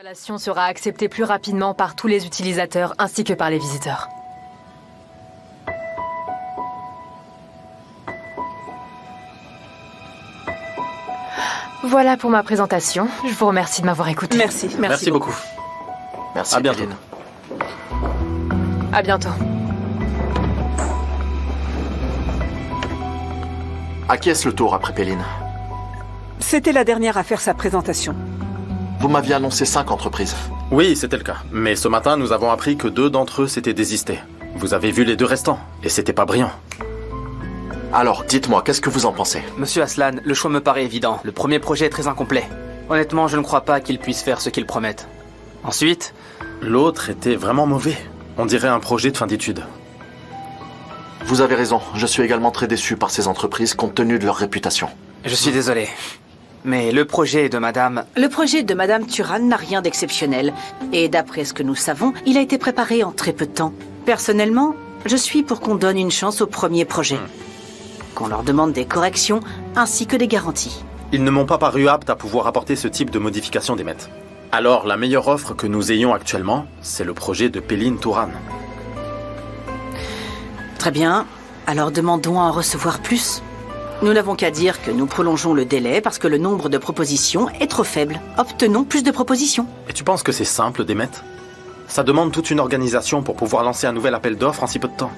L'installation sera acceptée plus rapidement par tous les utilisateurs ainsi que par les visiteurs. Voilà pour ma présentation. Je vous remercie de m'avoir écouté. Merci beaucoup. Merci, À bientôt. Péline. À bientôt. À qui est-ce le tour après Péline? C'était la dernière à faire sa présentation. Vous m'aviez annoncé 5 entreprises. Oui, c'était le cas. Mais ce matin, nous avons appris que 2 d'entre eux s'étaient désistés. Vous avez vu les 2 restants, et c'était pas brillant. Alors, dites-moi, qu'est-ce que vous en pensez? Monsieur Aslan, le choix me paraît évident. Le premier projet est très incomplet. Honnêtement, je ne crois pas qu'ils puissent faire ce qu'ils promettent. Ensuite, L'autre était vraiment mauvais. On dirait un projet de fin d'études. Vous avez raison, je suis également très déçu par ces entreprises compte tenu de leur réputation. je suis désolé. Mais le projet de madame... Le projet de Madame Turan n'a rien d'exceptionnel. Et d'après ce que nous savons, il a été préparé en très peu de temps. Personnellement, je suis pour qu'on donne une chance au premier projet. Qu'on leur demande des corrections ainsi que des garanties. Ils ne m'ont pas paru aptes à pouvoir apporter ce type de modification des maîtres. Alors, la meilleure offre que nous ayons actuellement, c'est le projet de Péline Touran. Très bien, alors demandons à en recevoir plus. Nous n'avons qu'à dire que nous prolongeons le délai parce que le nombre de propositions est trop faible. Obtenons plus de propositions. Et tu penses que c'est simple d'émettre? Ça demande toute une organisation pour pouvoir lancer un nouvel appel d'offres en si peu de temps.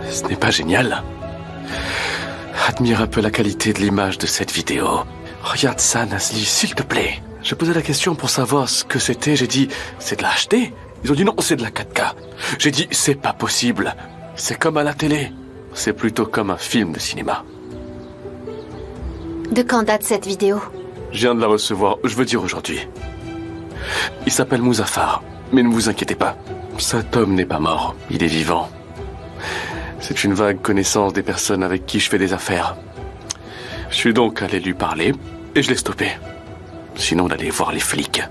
Ce n'est pas génial? Admire un peu la qualité de l'image de cette vidéo. Regarde ça, Nasli, s'il te plaît. Je posais la question pour savoir ce que c'était. J'ai dit, c'est de la HD? Ils ont dit non, c'est de la 4K. J'ai dit, c'est pas possible. C'est comme à la télé. C'est plutôt comme un film de cinéma. De quand date cette vidéo? Je viens de la recevoir, je veux dire aujourd'hui. Il s'appelle Muzaffar, mais ne vous inquiétez pas. Cet homme n'est pas mort, il est vivant. C'est une vague connaissance des personnes avec qui je fais des affaires. Je suis donc allé lui parler et je l'ai stoppé. Sinon, d'aller voir les flics.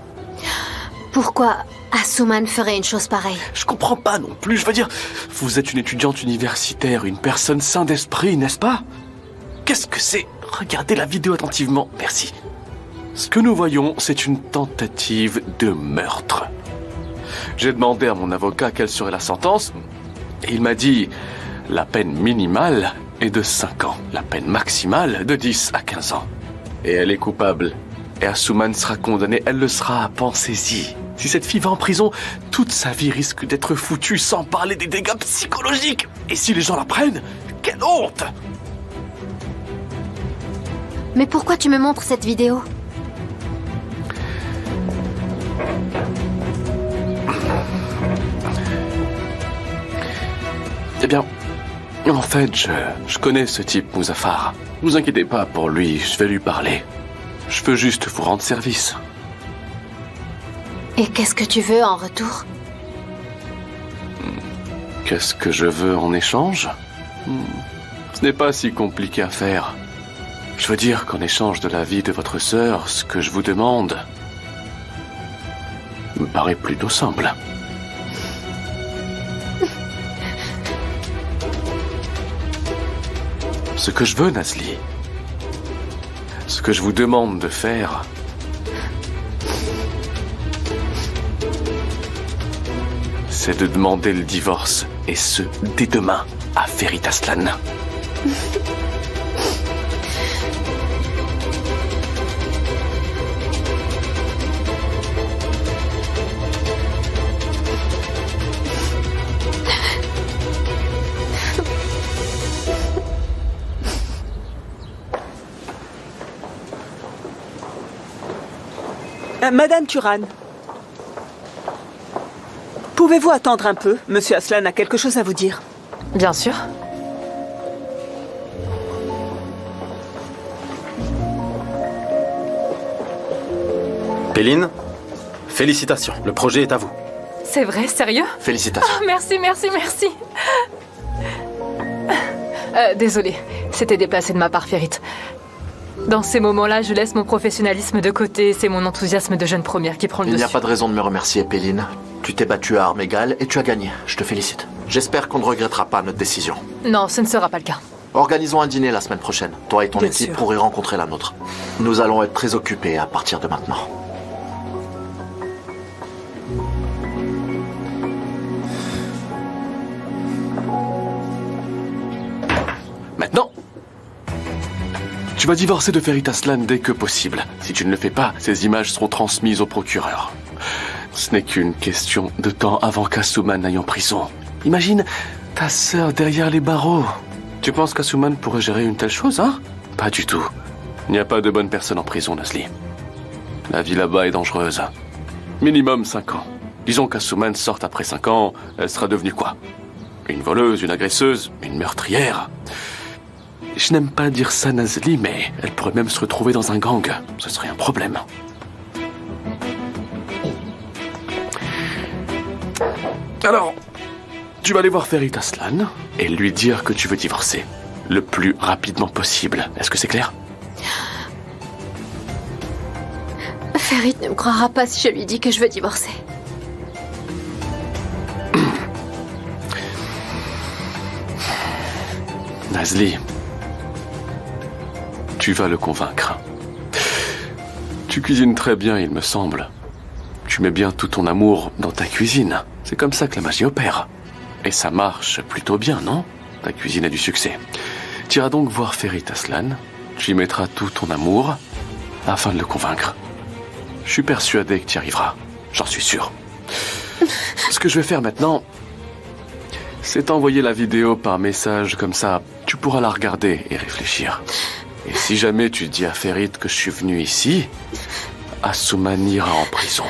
Pourquoi Asuman ferait une chose pareille? Je comprends pas non plus, je veux dire, vous êtes une étudiante universitaire, une personne saine d'esprit, n'est-ce pas? Qu'est-ce que c'est? Regardez la vidéo attentivement, merci. Ce que nous voyons, c'est une tentative de meurtre. J'ai demandé à mon avocat quelle serait la sentence, et il m'a dit... La peine minimale est de 5 ans. La peine maximale de 10 à 15 ans. Et elle est coupable. Et Asuman sera condamnée, elle le sera, pensez-y. Si cette fille va en prison, toute sa vie risque d'être foutue sans parler des dégâts psychologiques. Et si les gens la prennent, quelle honte! Mais pourquoi tu me montres cette vidéo? Eh bien... En fait, je connais ce type, Muzaffar. Ne vous inquiétez pas pour lui, je vais lui parler. Je veux juste vous rendre service. Et qu'est-ce que tu veux en retour? Qu'est-ce que je veux en échange? Ce n'est pas si compliqué à faire. Je veux dire qu'en échange de la vie de votre sœur, ce que je vous demande me paraît plutôt simple. Ce que je veux, Nasli, ce que je vous demande de faire, c'est de demander le divorce, et ce, dès demain, à Ferit Aslan. Madame Turan, pouvez-vous attendre un peu? Monsieur Aslan a quelque chose à vous dire. Bien sûr. Péline, félicitations, le projet est à vous. C'est vrai, sérieux? Félicitations. Merci, merci, merci. Désolée. C'était déplacé de ma part, Ferit. Dans ces moments-là, je laisse mon professionnalisme de côté. C'est mon enthousiasme de jeune première qui prend le Il dessus. n'y a pas de raison de me remercier, Péline. Tu t'es battue à armes égales et tu as gagné. Je te félicite. J'espère qu'on ne regrettera pas notre décision. Non, ce ne sera pas le cas. Organisons un dîner la semaine prochaine. Toi et ton Bien équipe sûr. pourrez rencontrer la nôtre. Nous allons être très occupés à partir de maintenant. Maintenant, tu vas divorcer de Ferit Aslan dès que possible. Si tu ne le fais pas, ces images seront transmises au procureur. Ce n'est qu'une question de temps avant qu'Asuman aille en prison. Imagine ta sœur derrière les barreaux. Tu penses qu'Asuman pourrait gérer une telle chose, hein? Pas du tout. Il n'y a pas de bonne personne en prison, Nasli. La vie là-bas est dangereuse. Minimum 5 ans. Disons qu'Asuman sorte après 5 ans, elle sera devenue quoi? Une voleuse, une agresseuse, une meurtrière. Je n'aime pas dire ça, Nasli, mais elle pourrait même se retrouver dans un gang. Ce serait un problème. Alors, tu vas aller voir Ferit Aslan et lui dire que tu veux divorcer. Le plus rapidement possible. Est-ce que c'est clair? Ferit ne me croira pas si je lui dis que je veux divorcer. Nasli, tu vas le convaincre. Tu cuisines très bien, il me semble. Tu mets bien tout ton amour dans ta cuisine. C'est comme ça que la magie opère. Et ça marche plutôt bien, non? Ta cuisine a du succès. Tu iras donc voir Ferit Aslan. Tu y mettras tout ton amour afin de le convaincre. Je suis persuadé que tu y arriveras. J'en suis sûr. Ce que je vais faire maintenant, c'est t'envoyer la vidéo par message, comme ça, tu pourras la regarder et réfléchir. Et si jamais tu dis à Ferit que je suis venu ici, Asuman ira en prison.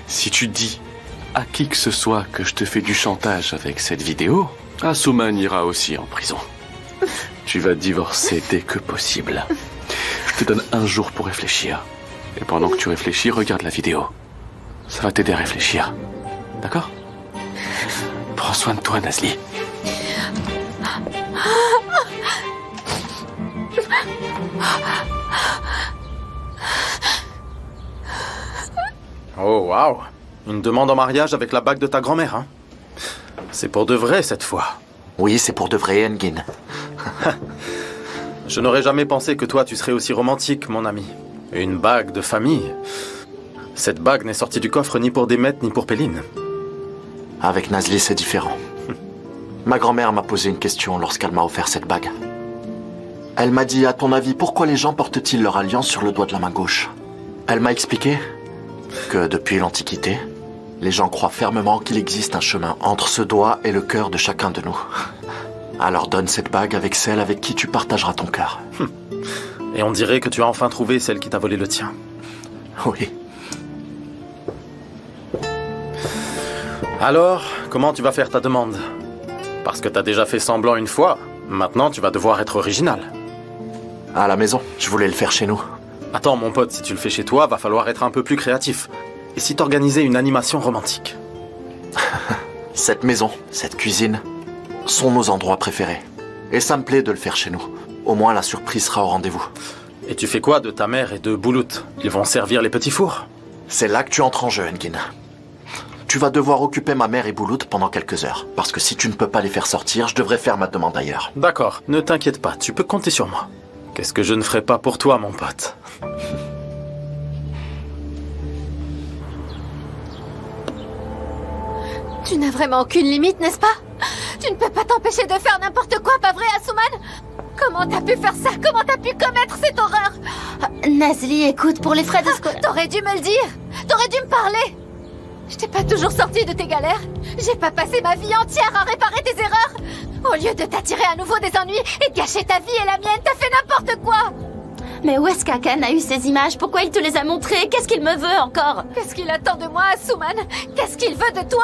Si tu dis à qui que ce soit que je te fais du chantage avec cette vidéo, Asuman ira aussi en prison. Tu vas divorcer dès que possible. Je te donne 1 jour pour réfléchir. Et pendant que tu réfléchis, regarde la vidéo. Ça va t'aider à réfléchir. D'accord? Prends soin de toi, Nasli. Oh, waouh! Une demande en mariage avec la bague de ta grand-mère, hein? C'est pour de vrai cette fois. Oui, c'est pour de vrai, Engin. Je n'aurais jamais pensé que toi tu serais aussi romantique, mon ami. Une bague de famille. Cette bague n'est sortie du coffre ni pour Demet ni pour Péline. Avec Nasli, c'est différent. Ma grand-mère m'a posé une question lorsqu'elle m'a offert cette bague. Elle m'a dit, à ton avis, pourquoi les gens portent-ils leur alliance sur le doigt de la main gauche? Elle m'a expliqué que depuis l'Antiquité, les gens croient fermement qu'il existe un chemin entre ce doigt et le cœur de chacun de nous. Alors donne cette bague avec celle avec qui tu partageras ton cœur. Et on dirait que tu as enfin trouvé celle qui t'a volé le tien. Oui. Alors, comment tu vas faire ta demande? Parce que t'as déjà fait semblant une fois, maintenant tu vas devoir être original. À la maison, je voulais le faire chez nous. Attends mon pote, si tu le fais chez toi, va falloir être un peu plus créatif. Et si t'organisais une animation romantique? Cette maison, cette cuisine, sont nos endroits préférés. Et ça me plaît de le faire chez nous. Au moins la surprise sera au rendez-vous. Et tu fais quoi de ta mère et de Boulout? Ils vont servir les petits fours? C'est là que tu entres en jeu, Engin. Tu vas devoir occuper ma mère et Boulout pendant quelques heures. Parce que si tu ne peux pas les faire sortir, je devrais faire ma demande ailleurs. D'accord, ne t'inquiète pas, tu peux compter sur moi. Qu'est-ce que je ne ferai pas pour toi, mon pote? Tu n'as vraiment aucune limite, n'est-ce pas? Tu ne peux pas t'empêcher de faire n'importe quoi, pas vrai, Asuman? Comment t'as pu faire ça? Comment t'as pu commettre cette horreur? Nasli, écoute, pour les frais de scolarité... T'aurais dû me le dire! T'aurais dû me parler! Je t'ai pas toujours sorti de tes galères. J'ai pas passé ma vie entière à réparer tes erreurs. Au lieu de t'attirer à nouveau des ennuis et de gâcher ta vie et la mienne, t'as fait n'importe quoi. Mais où est-ce qu'Akan a eu ces images? Pourquoi il te les a montrées? Qu'est-ce qu'il me veut encore? Qu'est-ce qu'il attend de moi, Asuman? Qu'est-ce qu'il veut de toi?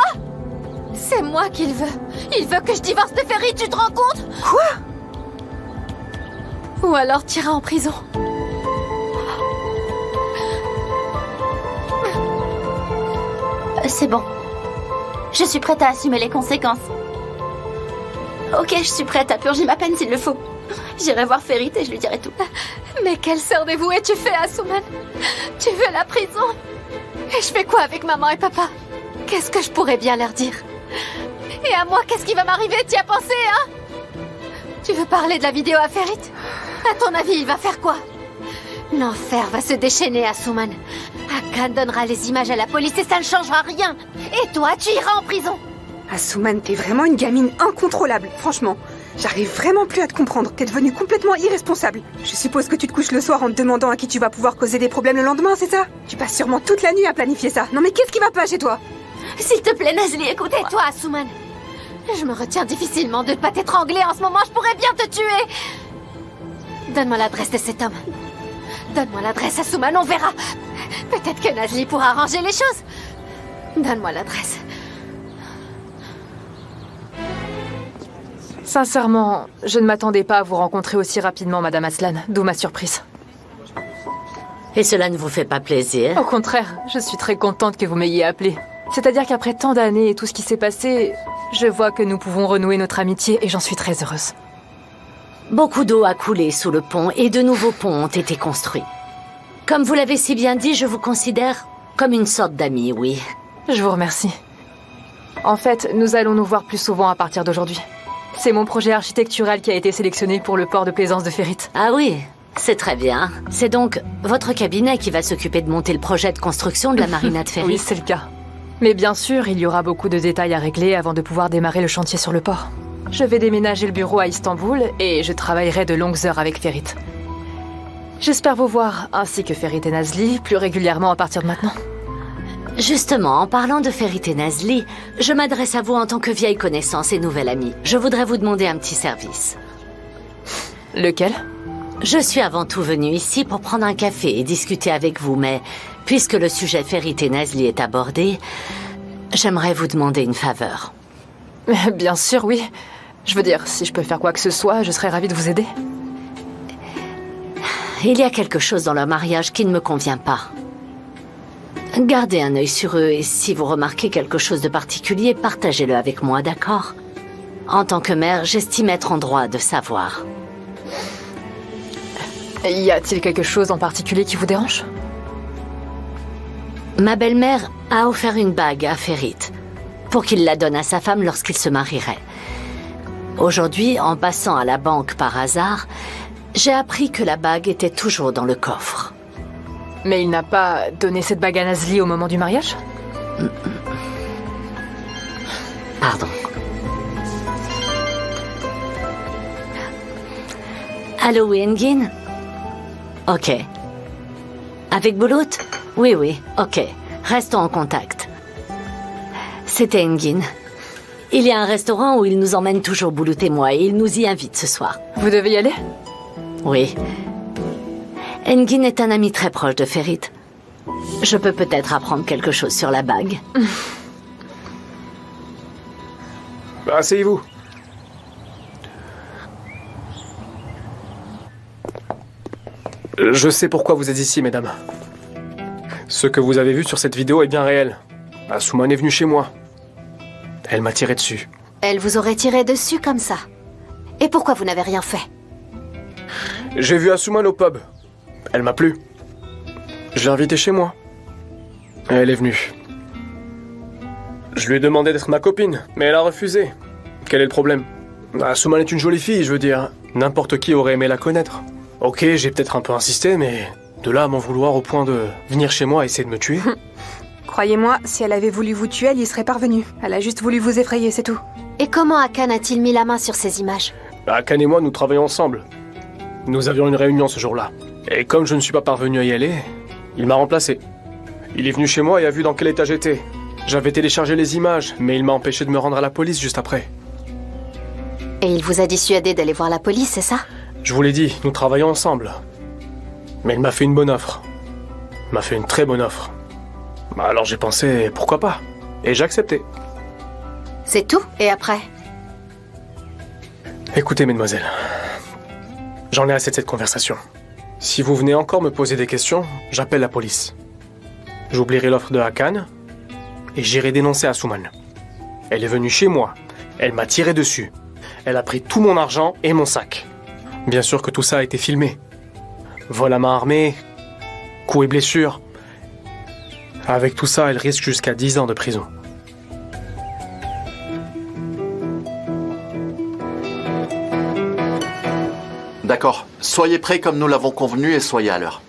C'est moi qu'il veut. Il veut que je divorce de Ferit, tu te rends compte? Quoi? Ou alors t'iras en prison. C'est bon. Je suis prête à assumer les conséquences. Ok, je suis prête à purger ma peine s'il le faut. J'irai voir Ferit et je lui dirai tout. Mais quelle sœur dévouée tu fais, Asuman? Tu veux la prison? Et je fais quoi avec maman et papa? Qu'est-ce que je pourrais bien leur dire? Et à moi, qu'est-ce qui va m'arriver? T'y as pensé, hein? Tu veux parler de la vidéo à Ferit? À ton avis, il va faire quoi? L'enfer va se déchaîner, Asuman. Akan donnera les images à la police et ça ne changera rien. Et toi, tu iras en prison. Asuman, t'es vraiment une gamine incontrôlable, franchement. J'arrive vraiment plus à te comprendre. T'es devenue complètement irresponsable. Je suppose que tu te couches le soir en te demandant à qui tu vas pouvoir causer des problèmes le lendemain, c'est ça? Tu passes sûrement toute la nuit à planifier ça. Non mais qu'est-ce qui va pas chez toi? S'il te plaît, Nazli, écoute. Tais-toi, Asuman. Je me retiens difficilement de ne pas t'étrangler en ce moment. Je pourrais bien te tuer. Donne-moi l'adresse de cet homme. Donne-moi l'adresse, Asuman, on verra. Peut-être que Nazli pourra arranger les choses. Donne-moi l'adresse. Sincèrement, je ne m'attendais pas à vous rencontrer aussi rapidement, Madame Aslan, d'où ma surprise. Et cela ne vous fait pas plaisir? Au contraire, je suis très contente que vous m'ayez appelée. C'est-à-dire qu'après tant d'années et tout ce qui s'est passé, je vois que nous pouvons renouer notre amitié et j'en suis très heureuse. Beaucoup d'eau a coulé sous le pont et de nouveaux ponts ont été construits. Comme vous l'avez si bien dit, je vous considère comme une sorte d'amie, oui. Je vous remercie. En fait, nous allons nous voir plus souvent à partir d'aujourd'hui. C'est mon projet architectural qui a été sélectionné pour le port de plaisance de Ferit. Ah oui, c'est très bien. C'est donc votre cabinet qui va s'occuper de monter le projet de construction de la marina de Ferit? Oui, c'est le cas. Mais bien sûr, il y aura beaucoup de détails à régler avant de pouvoir démarrer le chantier sur le port. Je vais déménager le bureau à Istanbul et je travaillerai de longues heures avec Ferit. J'espère vous voir, ainsi que Ferit et Nazli, plus régulièrement à partir de maintenant. Justement, en parlant de Ferit et Nazli, je m'adresse à vous en tant que vieille connaissance et nouvelle amie. Je voudrais vous demander un petit service. Lequel? Je suis avant tout venue ici pour prendre un café et discuter avec vous, mais puisque le sujet Ferit et Nazli est abordé, j'aimerais vous demander une faveur. Bien sûr, oui. Je veux dire, si je peux faire quoi que ce soit, je serais ravie de vous aider. Il y a quelque chose dans leur mariage qui ne me convient pas. Gardez un œil sur eux et si vous remarquez quelque chose de particulier, partagez-le avec moi, d'accord? En tant que mère, j'estime être en droit de savoir. Y a-t-il quelque chose en particulier qui vous dérange? Ma belle-mère a offert une bague à Ferit pour qu'il la donne à sa femme lorsqu'il se marierait. Aujourd'hui, en passant à la banque par hasard, j'ai appris que la bague était toujours dans le coffre. Mais il n'a pas donné cette bague à Nazli au moment du mariage? Pardon. Allô, oui, Engin? Ok. Avec Boulout? Oui, oui, ok. Restons en contact. C'était Engin. Il y a un restaurant où il nous emmène toujours Boulout et moi, et il nous y invite ce soir. Vous devez y aller? Oui. Engin est un ami très proche de Ferit. Je peux peut-être apprendre quelque chose sur la bague. Asseyez-vous. Je sais pourquoi vous êtes ici, mesdames. Ce que vous avez vu sur cette vidéo est bien réel. Asuman est venue chez moi. Elle m'a tiré dessus. Elle vous aurait tiré dessus comme ça. Et pourquoi vous n'avez rien fait? J'ai vu Asuman au pub. Elle m'a plu. Je l'ai invitée chez moi. Elle est venue. Je lui ai demandé d'être ma copine, mais elle a refusé. Quel est le problème? Asuman est une jolie fille, je veux dire. N'importe qui aurait aimé la connaître. Ok, j'ai peut-être un peu insisté, mais de là à m'en vouloir au point de venir chez moi et essayer de me tuer. Croyez-moi, si elle avait voulu vous tuer, elle y serait parvenue. Elle a juste voulu vous effrayer, c'est tout. Et comment Akan a-t-il mis la main sur ces images? Akan et moi, nous travaillons ensemble. Nous avions une réunion ce jour-là. Et comme je ne suis pas parvenu à y aller, il m'a remplacé. Il est venu chez moi et a vu dans quel état j'étais. J'avais téléchargé les images, mais il m'a empêché de me rendre à la police juste après. Et il vous a dissuadé d'aller voir la police, c'est ça? Je vous l'ai dit, nous travaillons ensemble. Mais il m'a fait une bonne offre. Il m'a fait une très bonne offre. Alors j'ai pensé, pourquoi pas? Et j'ai accepté. C'est tout? Et après? Écoutez, mesdemoiselles. J'en ai assez de cette conversation. Si vous venez encore me poser des questions, j'appelle la police. J'oublierai l'offre de Akan et j'irai dénoncer Asuman. Elle est venue chez moi. Elle m'a tiré dessus. Elle a pris tout mon argent et mon sac. Bien sûr que tout ça a été filmé. Vol à main armée, coups et blessures. Avec tout ça, elle risque jusqu'à 10 ans de prison. D'accord. Soyez prêts comme nous l'avons convenu et soyez à l'heure.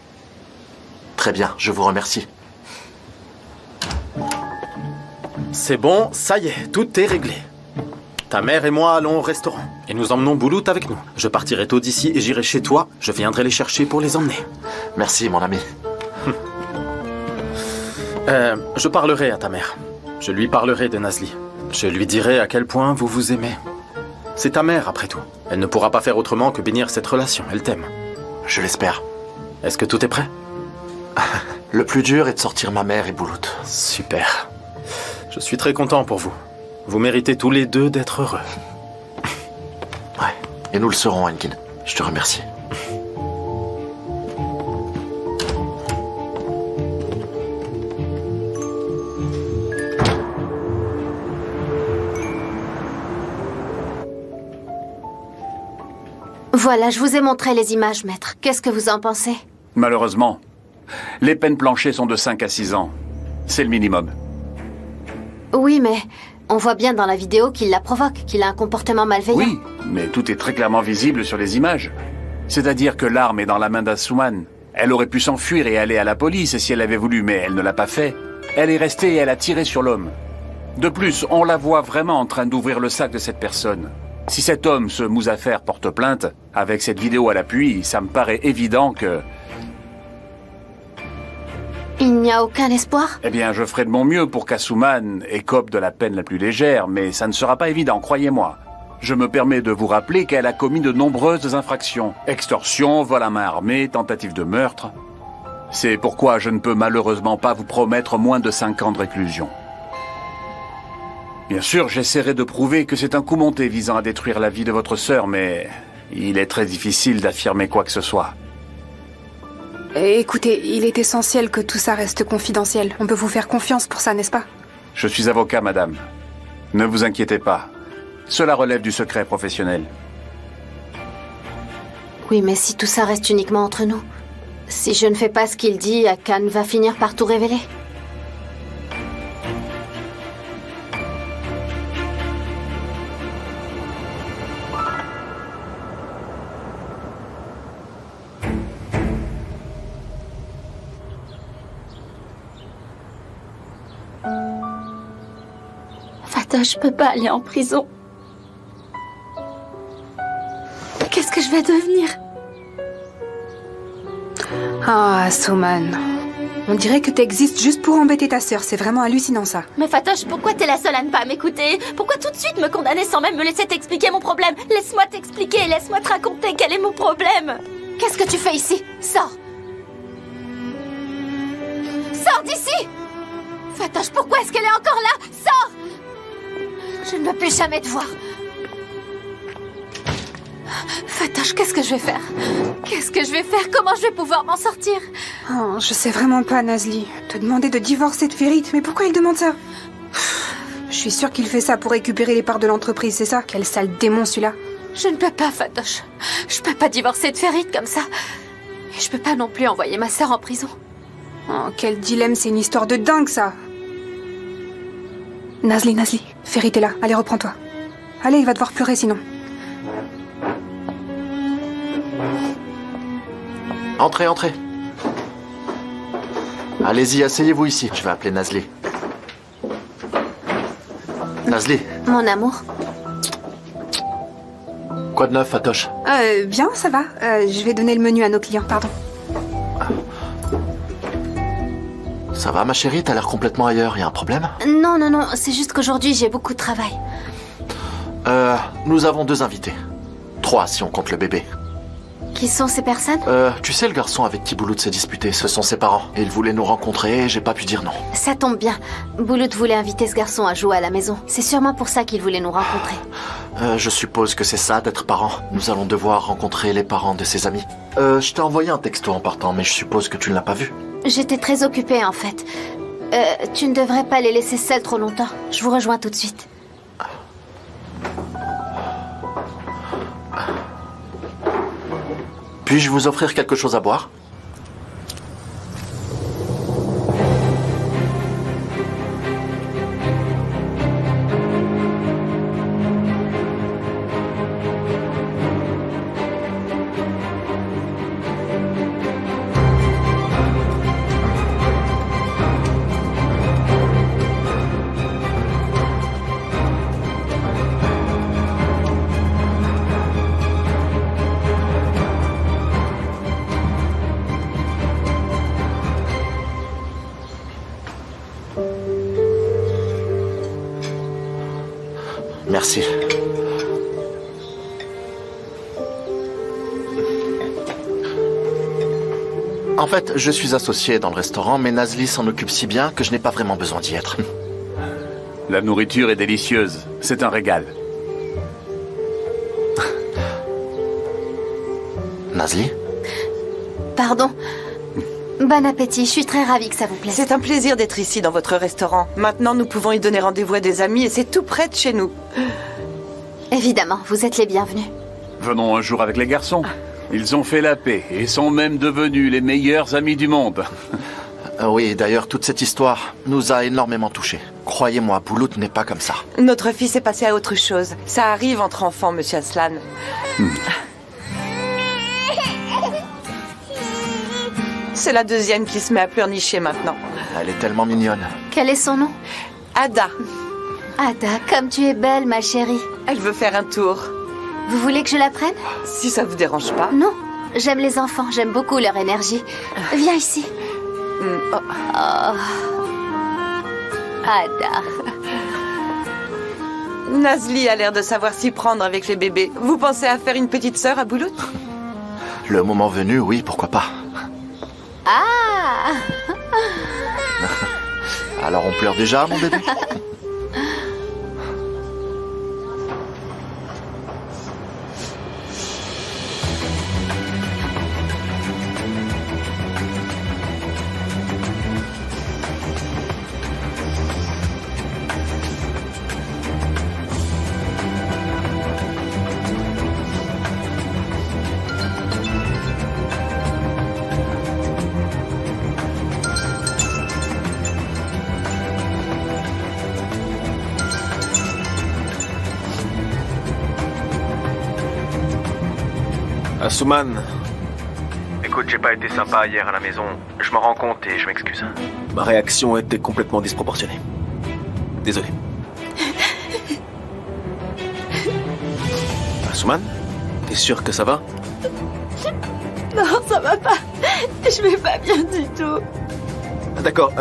Très bien, je vous remercie. C'est bon, ça y est, tout est réglé. Ta mère et moi allons au restaurant. Et nous emmenons Boulout avec nous. Je partirai tôt d'ici et j'irai chez toi. Je viendrai les chercher pour les emmener. Merci, mon ami. Je parlerai à ta mère. Je lui parlerai de Nazli. Je lui dirai à quel point vous vous aimez. C'est ta mère, après tout. Elle ne pourra pas faire autrement que bénir cette relation. Elle t'aime. Je l'espère. Est-ce que tout est prêt? Le plus dur est de sortir ma mère et Boulout. Super. Je suis très content pour vous. Vous méritez tous les deux d'être heureux. Ouais, et nous le serons, Engin. Je te remercie. Voilà, je vous ai montré les images, maître. Qu'est-ce que vous en pensez? Malheureusement, les peines planchées sont de 5 à 6 ans. C'est le minimum. Oui, mais on voit bien dans la vidéo qu'il la provoque, qu'il a un comportement malveillant. Oui, mais tout est très clairement visible sur les images. C'est-à-dire que l'arme est dans la main d'Asuman. Elle aurait pu s'enfuir et aller à la police si elle avait voulu, mais elle ne l'a pas fait. Elle est restée et elle a tiré sur l'homme. De plus, on la voit vraiment en train d'ouvrir le sac de cette personne. Si cet homme, ce Muzaffer, porte plainte, avec cette vidéo à l'appui, ça me paraît évident que... Il n'y a aucun espoir? Eh bien, je ferai de mon mieux pour qu'Asuman écope de la peine la plus légère, mais ça ne sera pas évident, croyez-moi. Je me permets de vous rappeler qu'elle a commis de nombreuses infractions. Extorsion, vol à main armée, tentative de meurtre. C'est pourquoi je ne peux malheureusement pas vous promettre moins de 5 ans de réclusion. Bien sûr, j'essaierai de prouver que c'est un coup monté visant à détruire la vie de votre sœur, mais il est très difficile d'affirmer quoi que ce soit. Écoutez, il est essentiel que tout ça reste confidentiel. On peut vous faire confiance pour ça, n'est-ce pas? Je suis avocat, madame. Ne vous inquiétez pas. Cela relève du secret professionnel. Oui, mais si tout ça reste uniquement entre nous, si je ne fais pas ce qu'il dit, Akan va finir par tout révéler. Je peux pas aller en prison. Qu'est-ce que je vais devenir? Ah, Asuman. On dirait que t'existes juste pour embêter ta sœur. C'est vraiment hallucinant, ça. Mais Fatoche, pourquoi t'es la seule à ne pas m'écouter? Pourquoi tout de suite me condamner sans même me laisser t'expliquer mon problème? Laisse-moi t'expliquer, laisse-moi te raconter quel est mon problème. Qu'est-ce que tu fais ici? Sors. Sors d'ici! Fatoche, pourquoi est-ce qu'elle est encore là? Sors! Je ne veux plus jamais te voir. Fatoche, qu'est-ce que je vais faire? Qu'est-ce que je vais faire? Comment je vais pouvoir m'en sortir? Oh, je sais vraiment pas, Nazli. Te demander de divorcer de Ferit, mais pourquoi il demande ça? Je suis sûre qu'il fait ça pour récupérer les parts de l'entreprise, c'est ça? Quel sale démon, celui-là. Je ne peux pas, Fatoche. Je peux pas divorcer de Ferit comme ça. Et je peux pas non plus envoyer ma sœur en prison. Oh, quel dilemme, c'est une histoire de dingue, ça. Nazli, Ferit est là. Allez, reprends-toi. Allez, il va devoir pleurer sinon. Entrez, entrez. Allez-y, asseyez-vous ici. Je vais appeler Nazli. Nazli. Mon amour. Quoi de neuf, Fatoche? Bien, ça va. Je vais donner le menu à nos clients, pardon. Ça va, ma chérie? T'as l'air complètement ailleurs. Y a un problème? Non, c'est juste qu'aujourd'hui, j'ai beaucoup de travail. Nous avons 2 invités. 3 si on compte le bébé. Qui sont ces personnes? Tu sais le garçon avec qui Boulout s'est disputé, ce sont ses parents. Et ils voulaient nous rencontrer et j'ai pas pu dire non. Ça tombe bien. Boulout voulait inviter ce garçon à jouer à la maison. C'est sûrement pour ça qu'il voulait nous rencontrer. Je suppose que c'est ça d'être parent. Nous allons devoir rencontrer les parents de ses amis. Je t'ai envoyé un texto en partant, mais je suppose que tu ne l'as pas vu. J'étais très occupée en fait. Tu ne devrais pas les laisser seuls trop longtemps. Je vous rejoins tout de suite. Puis-je vous offrir quelque chose à boire? Merci. En fait, je suis associé dans le restaurant, mais Nazli s'en occupe si bien que je n'ai pas vraiment besoin d'y être. La nourriture est délicieuse. C'est un régal. Nazli? Pardon. Bon appétit, je suis très ravie que ça vous plaise. C'est un plaisir d'être ici dans votre restaurant. Maintenant, nous pouvons y donner rendez-vous à des amis et c'est tout près de chez nous. Évidemment, vous êtes les bienvenus. Venons un jour avec les garçons. Ils ont fait la paix et sont même devenus les meilleurs amis du monde. Oui, d'ailleurs, toute cette histoire nous a énormément touchés. Croyez-moi, Boulout n'est pas comme ça. Notre fils est passé à autre chose. Ça arrive entre enfants, monsieur Aslan. C'est la deuxième qui se met à pleurnicher maintenant. Elle est tellement mignonne. Quel est son nom? Ada. Ada, comme tu es belle, ma chérie. Elle veut faire un tour. Vous voulez que je la prenne? Si ça vous dérange pas. Non, j'aime les enfants, j'aime beaucoup leur énergie. Viens ici. Oh. Ada. Nazli a l'air de savoir s'y prendre avec les bébés. Vous pensez à faire une petite sœur à Boulout? Le moment venu, oui, pourquoi pas. Ah. Alors on pleure déjà, mon bébé? Asuman. Écoute, j'ai pas été sympa hier à la maison. Je m'en rends compte et je m'excuse. Ma réaction était complètement disproportionnée. Désolé. Asuman, t'es sûr que ça va? Non, ça va pas. Je vais pas bien du tout. D'accord,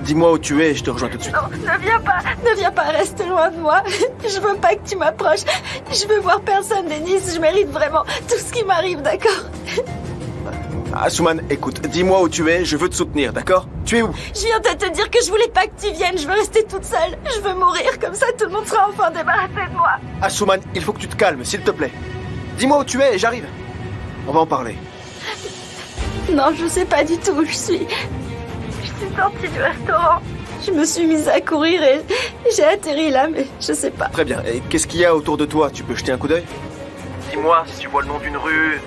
dis-moi où tu es et je te rejoins tout de suite. Non, ne viens pas, reste loin de moi. Je veux pas que tu m'approches. Je veux voir personne, Denis. Je mérite vraiment tout ce qui m'arrive, d'accord? Asuman, écoute, dis-moi où tu es, je veux te soutenir, d'accord? Tu es où? Je viens de te dire que je voulais pas que tu viennes. Je veux rester toute seule. Je veux mourir, comme ça tout le monde sera enfin débarrassé de moi. Asuman, il faut que tu te calmes, s'il te plaît. Dis-moi où tu es et j'arrive. On va en parler. Non, je sais pas du tout où je suis. Je suis sortie du restaurant. Je me suis mise à courir et j'ai atterri là, mais je sais pas. Très bien. Et qu'est-ce qu'il y a autour de toi? Tu peux jeter un coup d'œil? Dis-moi si tu vois le nom d'une rue,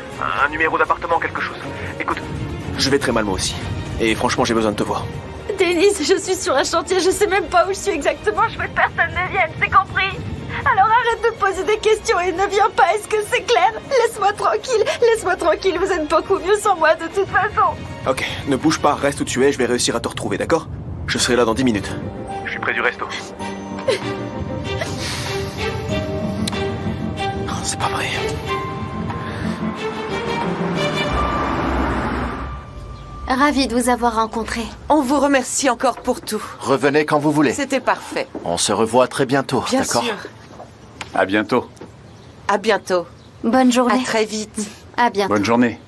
un numéro d'appartement, quelque chose. Écoute. Je vais très mal moi aussi. Et franchement, j'ai besoin de te voir. Denise, je suis sur un chantier, je sais même pas où je suis exactement. Je veux que personne ne vienne, c'est compris? Alors arrête de poser des questions et ne viens pas, est-ce que c'est clair? Laisse-moi tranquille, vous êtes beaucoup mieux sans moi de toute façon. Ok, ne bouge pas, reste où tu es, je vais réussir à te retrouver, d'accord? Je serai là dans 10 minutes. Je suis près du resto. Oh, c'est pas vrai. Ravie de vous avoir rencontré. On vous remercie encore pour tout. Revenez quand vous voulez. C'était parfait. On se revoit très bientôt, Bien d'accord? sûr. À bientôt. À bientôt. Bonne journée. À très vite. À bientôt. Bonne journée.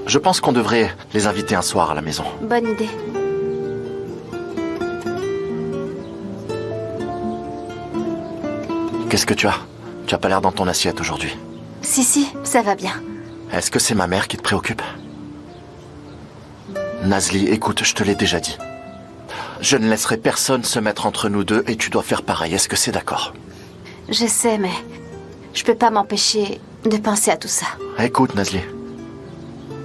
Je pense qu'on devrait les inviter un soir à la maison. Bonne idée. Qu'est-ce que tu as? Tu as pas l'air dans ton assiette aujourd'hui. Si, ça va bien. Est-ce que c'est ma mère qui te préoccupe? Nazli, écoute, je te l'ai déjà dit. Je ne laisserai personne se mettre entre nous deux et tu dois faire pareil. Est-ce que c'est d'accord? Je sais, mais je peux pas m'empêcher de penser à tout ça. Écoute, Nazli.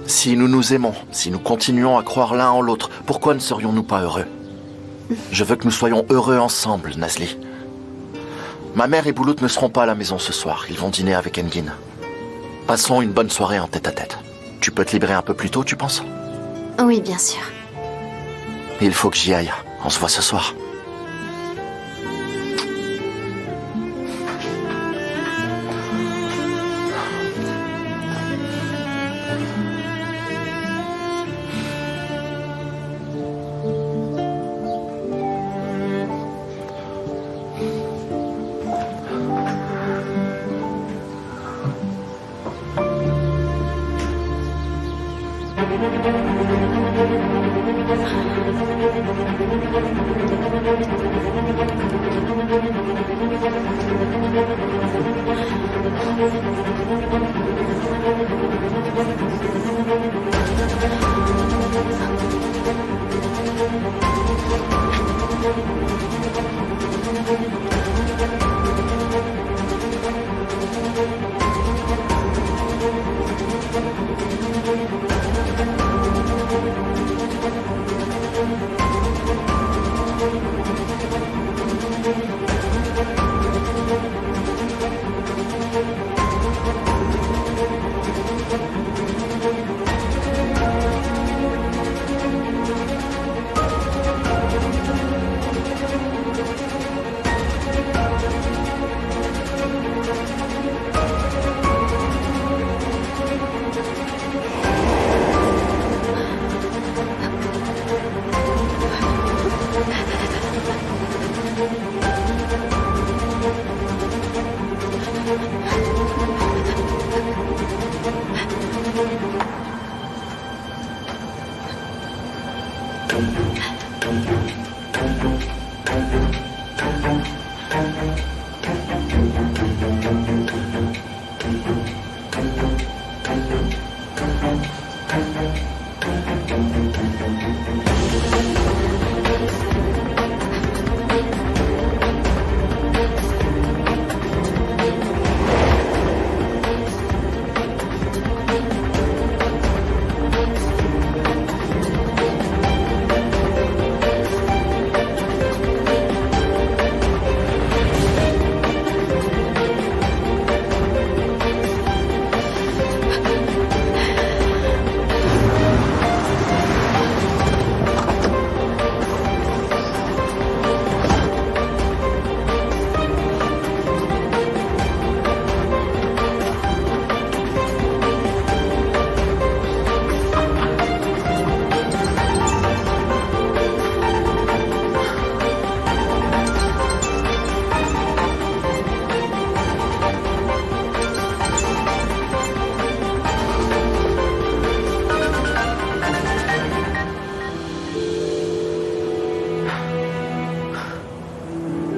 Si nous nous aimons, si nous continuons à croire l'un en l'autre, pourquoi ne serions-nous pas heureux? Je veux que nous soyons heureux ensemble, Nazli. Ma mère et Boulout ne seront pas à la maison ce soir. Ils vont dîner avec Engin. Passons une bonne soirée en tête-à-tête. Tu peux te libérer un peu plus tôt, tu penses? Oui, bien sûr. Il faut que j'y aille. On se voit ce soir.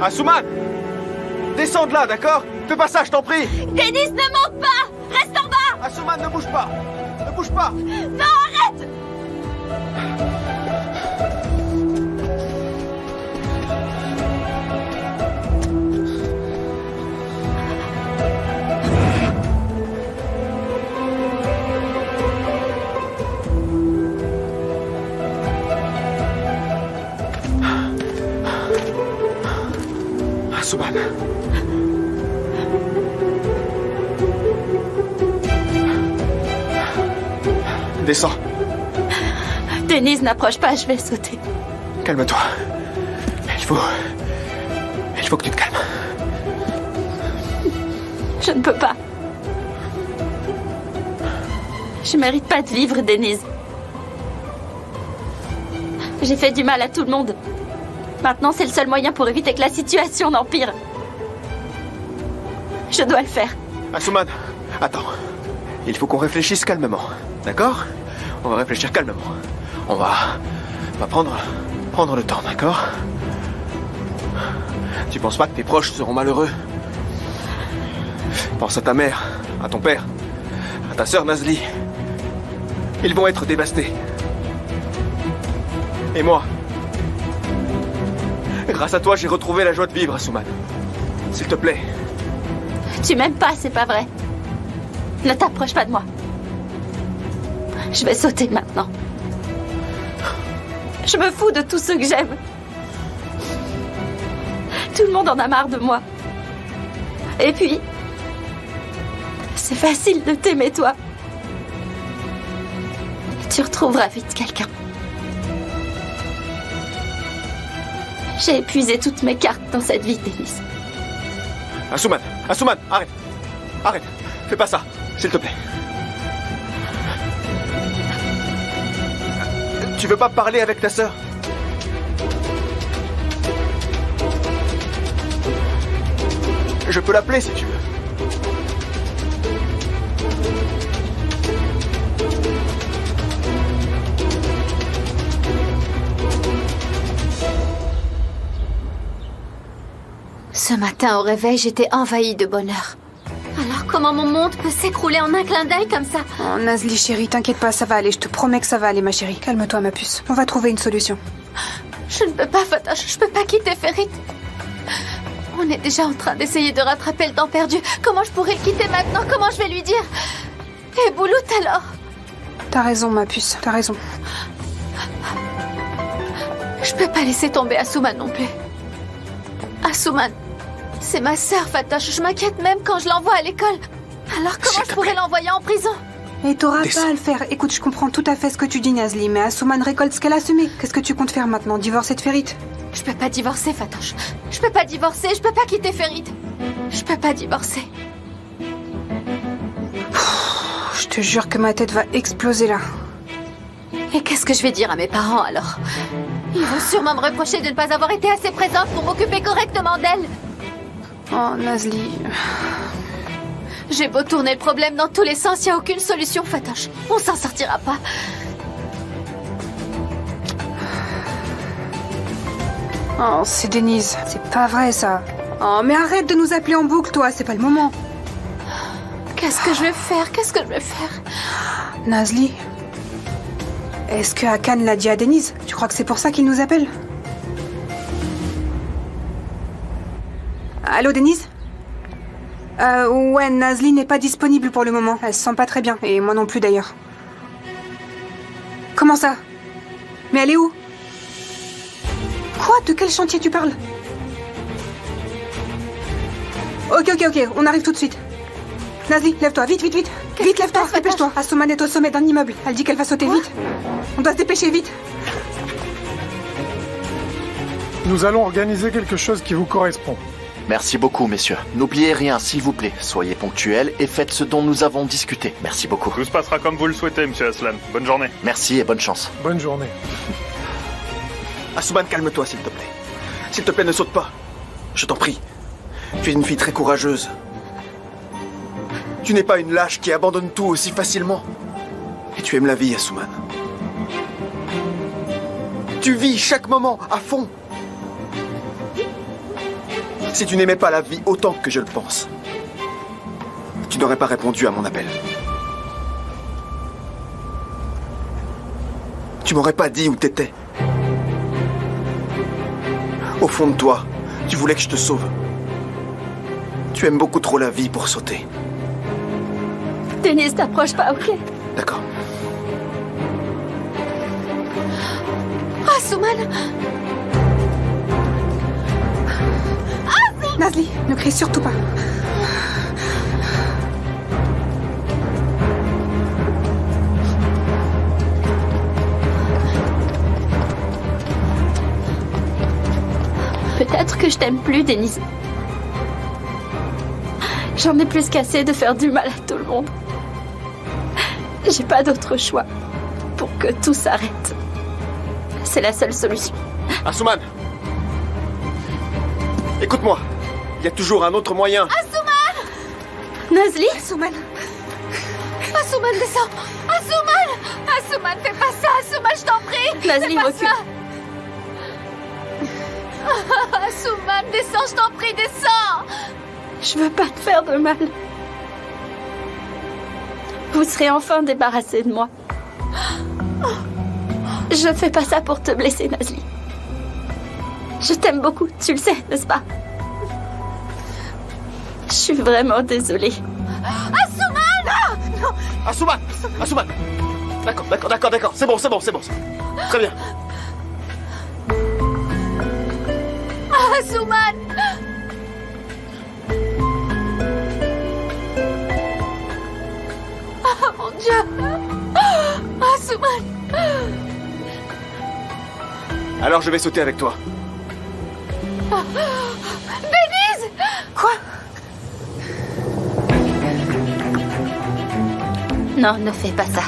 Asuman! Descends de là, d'accord? Fais pas ça, je t'en prie! Denise, ne monte pas! Reste en bas! Asuman, ne bouge pas! Ne bouge pas! Non, arrête! Asuman. Descends. Denise, n'approche pas, je vais sauter. Calme-toi. Il faut que tu te calmes. Je ne peux pas. Je mérite pas de vivre, Denise. J'ai fait du mal à tout le monde. Maintenant, c'est le seul moyen pour éviter que la situation n'empire. Je dois le faire. Asuman, attends. Il faut qu'on réfléchisse calmement. D'accord? On va réfléchir calmement. On va prendre le temps, d'accord? Tu penses pas que tes proches seront malheureux? Pense à ta mère, à ton père, à ta sœur Nazli. Ils vont être dévastés. Et moi? Grâce à toi, j'ai retrouvé la joie de vivre, Asuman. S'il te plaît. Tu m'aimes pas, c'est pas vrai. Ne t'approche pas de moi. Je vais sauter maintenant. Je me fous de tous ceux que j'aime. Tout le monde en a marre de moi. Et puis, c'est facile de t'aimer, toi. Tu retrouveras vite quelqu'un. J'ai épuisé toutes mes cartes dans cette vie, Denis. Asuman, arrête. Arrête, fais pas ça, s'il te plaît. Tu veux pas parler avec ta sœur? Je peux l'appeler si tu veux. Ce matin au réveil, j'étais envahie de bonheur. Alors comment mon monde peut s'écrouler en un clin d'œil comme ça? Oh, Nazli, chérie, t'inquiète pas, ça va aller. Je te promets que ça va aller, ma chérie. Calme-toi, ma puce. On va trouver une solution. Je ne peux pas, Fatoche. Je peux pas quitter Ferit. On est déjà en train d'essayer de rattraper le temps perdu. Comment je pourrais le quitter maintenant? Comment je vais lui dire? Et Boulout alors? T'as raison, ma puce. T'as raison. Je peux pas laisser tomber Asuman non plus. Asuman, c'est ma sœur, Fatoche. Je m'inquiète même quand je l'envoie à l'école. Alors comment je pourrais l'envoyer en prison? Et t'auras pas à le faire. Écoute, je comprends tout à fait ce que tu dis, Nazli, mais Asuman récolte ce qu'elle a semé. Qu'est-ce que tu comptes faire maintenant? Divorcer de Ferit? Je peux pas divorcer, Fatoche. Je peux pas divorcer, je peux pas quitter Ferit. Je peux pas divorcer. Je te jure que ma tête va exploser là. Et qu'est-ce que je vais dire à mes parents alors? Ils vont sûrement me reprocher de ne pas avoir été assez présente pour m'occuper correctement d'elle. Oh, Nazli. J'ai beau tourner le problème dans tous les sens, il n'y a aucune solution, Fatoche. On s'en sortira pas. Oh, c'est Denise. C'est pas vrai, ça. Oh, mais arrête de nous appeler en boucle, toi. C'est pas le moment. Qu'est-ce que je vais faire? Qu'est-ce que je vais faire? Nazli, est-ce que Hakan l'a dit à Denise? Tu crois que c'est pour ça qu'il nous appelle? Allô, Denise? Ouais, Nazli n'est pas disponible pour le moment. Elle se sent pas très bien. Et moi non plus, d'ailleurs. Comment ça? Mais elle est où? Quoi? De quel chantier tu parles? Ok, on arrive tout de suite. Nazli, lève-toi, vite. Vite, lève-toi, dépêche-toi. Asuman est au sommet d'un immeuble. Elle dit qu'elle va sauter vite. On doit se dépêcher, vite. Nous allons organiser quelque chose qui vous correspond. Merci beaucoup, messieurs. N'oubliez rien, s'il vous plaît. Soyez ponctuels et faites ce dont nous avons discuté. Merci beaucoup. Tout se passera comme vous le souhaitez, monsieur Aslan. Bonne journée. Merci et bonne chance. Bonne journée. Asuman, calme-toi, s'il te plaît. S'il te plaît, ne saute pas. Je t'en prie. Tu es une fille très courageuse. Tu n'es pas une lâche qui abandonne tout aussi facilement. Et tu aimes la vie, Asuman. Tu vis chaque moment à fond. Si tu n'aimais pas la vie autant que je le pense, tu n'aurais pas répondu à mon appel. Tu m'aurais pas dit où t'étais. Au fond de toi, tu voulais que je te sauve. Tu aimes beaucoup trop la vie pour sauter. Denise, t'approche pas, ok? D'accord. Asuman! Nazli, ne crie surtout pas. Peut-être que je t'aime plus, Denise. J'en ai plus qu'assez de faire du mal à tout le monde. J'ai pas d'autre choix pour que tout s'arrête. C'est la seule solution. Asuman! Écoute-moi. Il y a toujours un autre moyen. Asuman! Nazli? Asuman, descends! Asuman, fais pas ça! Asuman, je t'en prie! Nazli, fais pas recule. ça! Asuman, descends, je t'en prie, descends! Je veux pas te faire de mal. Vous serez enfin débarrassé de moi. Je fais pas ça pour te blesser, Nazli. Je t'aime beaucoup, tu le sais, n'est-ce pas? Je suis vraiment désolée. Asuman! Non! Asuman! Asuman! D'accord. C'est bon. Très bien. Asuman! Oh mon Dieu! Asuman! Alors je vais sauter avec toi. Denise! Quoi? Non, ne fais pas ça.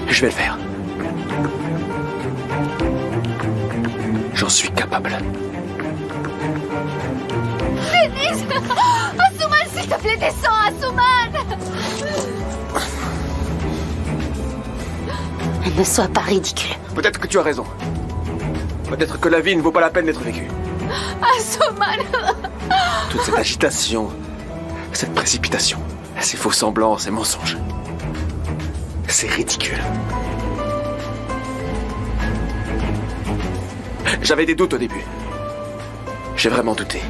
Je vais le faire. J'en suis capable. Denise! Asuman, s'il te plaît, descends, Asuman! Ne sois pas ridicule. Peut-être que tu as raison. Peut-être que la vie ne vaut pas la peine d'être vécue. Asuman! Toute cette agitation, cette précipitation, ces faux semblants, ces mensonges. C'est ridicule. J'avais des doutes au début. J'ai vraiment douté.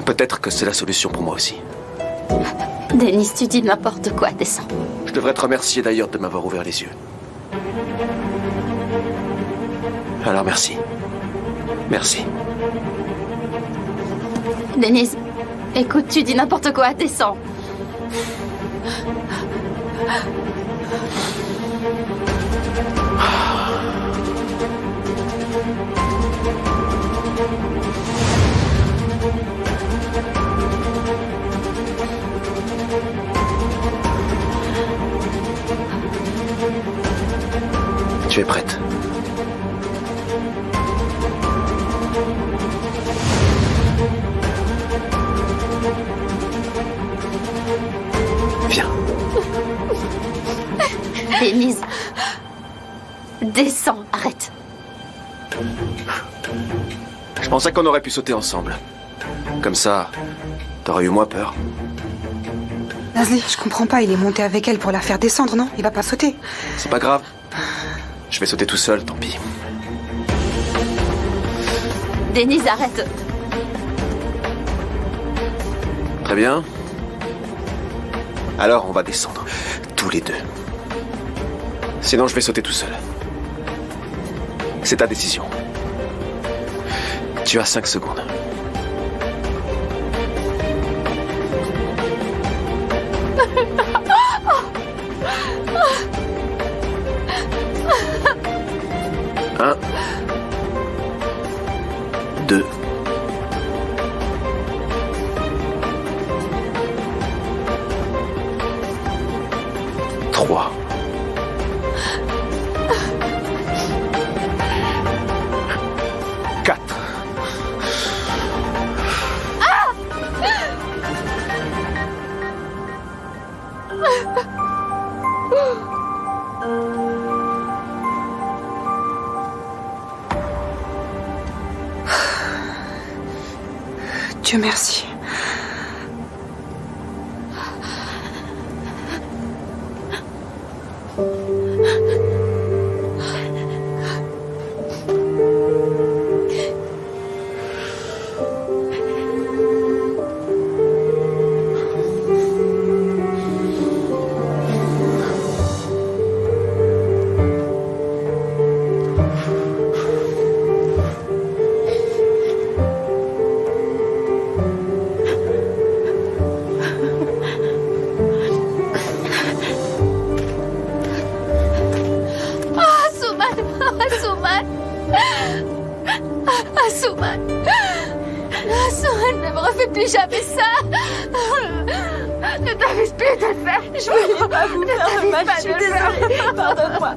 Peut-être que c'est la solution pour moi aussi. Denise, tu dis n'importe quoi, descends. Je devrais te remercier d'ailleurs de m'avoir ouvert les yeux. Alors merci. Merci. Denise, écoute, tu dis n'importe quoi, descends. Tu es prête? Viens. Denise, descends, arrête. Je pensais qu'on aurait pu sauter ensemble. Comme ça, t'aurais eu moins peur. Nasli, je comprends pas, il est monté avec elle pour la faire descendre, non? Il va pas sauter. C'est pas grave. Je vais sauter tout seul, tant pis. Denise, arrête. Très bien. Alors, on va descendre. Tous les deux. Sinon, je vais sauter tout seul. C'est ta décision. Tu as 5 secondes. Un. 2. 3. 4. Dieu merci. Asuman, ne me refais plus jamais ça. Ne t'avise plus de le faire. Je voulais pas vous faire mal, je suis désolée. Pardonne-moi.